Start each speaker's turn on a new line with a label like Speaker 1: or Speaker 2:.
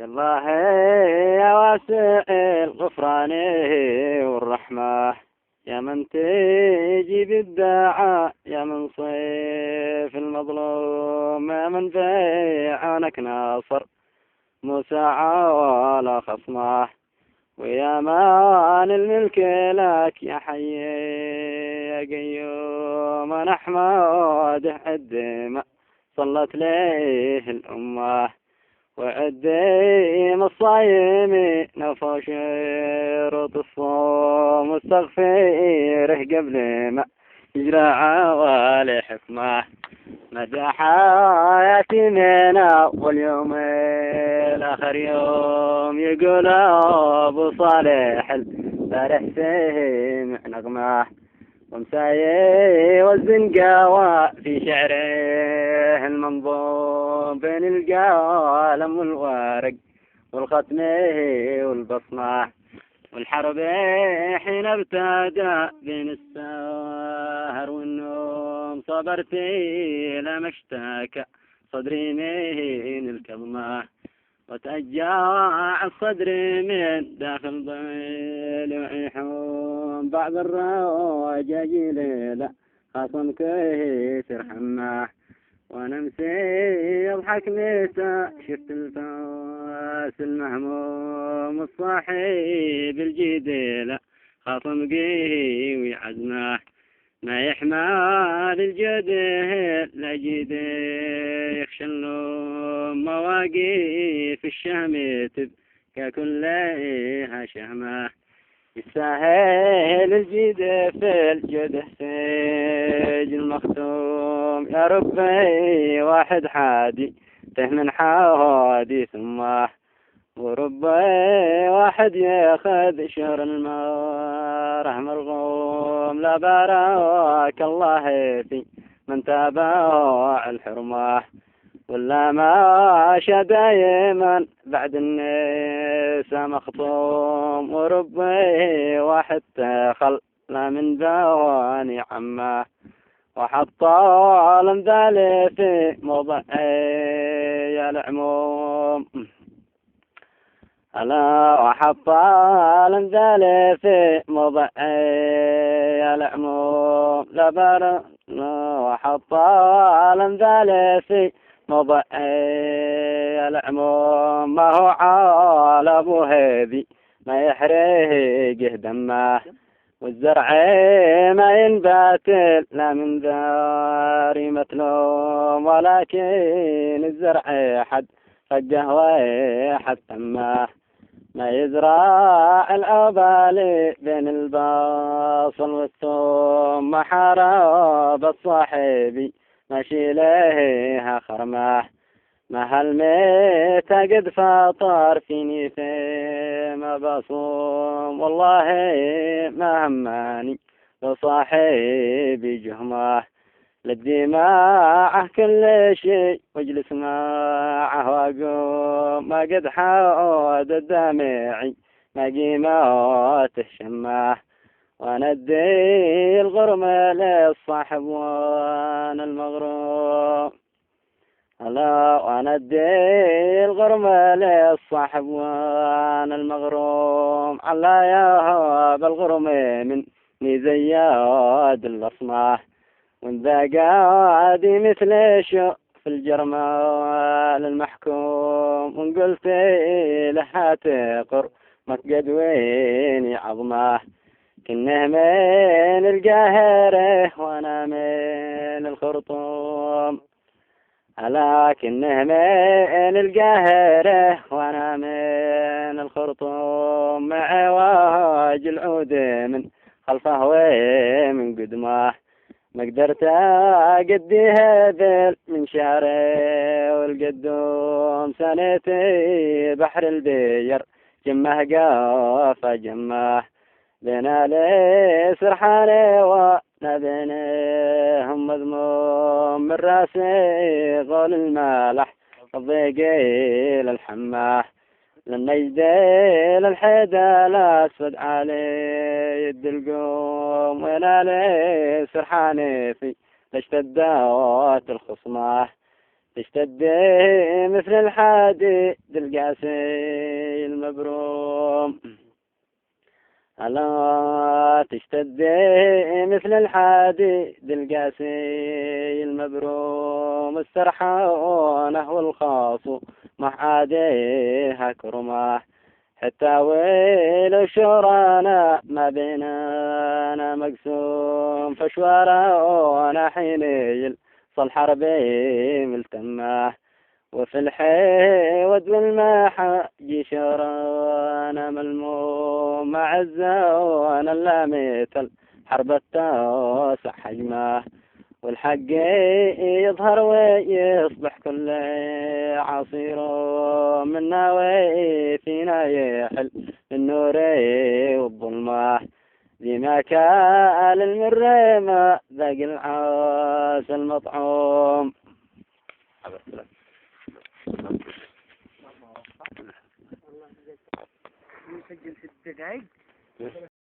Speaker 1: الله يا واسع الغفران والرحمة، يا من تجيب الداعى، يا من صيف المظلوم، يا من في عونك ناصر موسى على خصمه، ويا مان الملك لك يا حي يا قيوم، نحمده الدماء صلت ليه الأمة، وعديم الصايم نفى شروط الصوم، واستغفره قبل ما يجرى عوالي حكمه، مدى حياتي منا واليوم الآخر يوم يقول أبو صالح الفارح سمع نغمه، ومسايي والزنقاوة في شعره المنظوم بين القلم والورق والختمه والبصمة، والحرب حين ابتدى بين السهر والنوم، صبرتي لما اشتكى صدري من الكظمة، وتأجاع الصدر من داخل ضلع يحوم، بعض الرواجاج ليلة خاصم كيسر حماه، ونمسي يضحك متى شفت الفاس المهموم، الصاحب الجديلة خاصم قيوي عزمه، ما يحمل الجديل لا جديل يخشى اللوم، مواقف الشهم تبكى كلها شهمه، يستاهل الجد في الجده سجن مختوم، يا ربي واحد حادي من حوادي ثمه، وربي واحد ياخذ شهر المره مرغوم، لا بارك الله في من تابع الحرمه، ولا ما دايما بعد الناس مخطوم، وربي واحد تخلى من ذواني عمه، وحط الامثال في موضعي العموم، ألا وحط الامثال في موضعي العموم، لبر وحط الامثال في موضعي العموم، ما هو على ابو هذي ما يحرقه دمه، والزرع ما ينبات لا من ذاري متلوم، ولكن الزرع حد فجه ويحد تمه، ما يزرع الأبالي بين البصل والثوم، ما حارب الصاحبي ماشي ليها خرمه، ما هالميت قد فاطر فيني ما بصوم، والله ما هماني وصاحبي جهمه، لدي معه كل شيء واجلس معه واقوم، ما قد حاود الدمعي ما قيمته شمه، وانا ادي الغرم للصاحب وانا المغروم، هلا وانا ادي الغرم للصاحب وانا المغروم، على يا هاب الغرم مني زياد الاصماه، وان ذا قادي مثل شو في الجرمال المحكوم، وان قلت لها تقر ما تقدويني عظمه، كنه من القاهرة وانا من الخرطوم، ألا كنه من القاهرة وانا من الخرطوم، مع واج العود من خلفه ومن قدمه، ما قدرت أقدي هذل من شعري والقدوم، سنتي بحر البير جمه قافة جمه، بنا لي سرحاني وانا بينهم مذموم، من راسي غول المالح الضيقي للحماه، للنجد للحيدة الأسود علي يد القوم، ولا لي سرحاني في لاشتدات الخصمة، تشتد مثل الحديد القاسي المبروم. ألا تشتد مثل الحديد القاسي المبروم. السرحانة والخاص مع عاديها كرماه، حتى ويل شورانا ما بيننا مقسوم. فشوارانا حين يلصل حربي ملتماه، وفي الحيود والمحاجي شورانا ملموم. مع الزوانا اللاميت الحرب التوسع حجماه، والحق يظهر ويصبح كل عصير منا وفينا يحل النور والظلمة. ذي ما كان المر ما ذاق العاس المطعوم.
Speaker 2: نسجل 6 دقائق.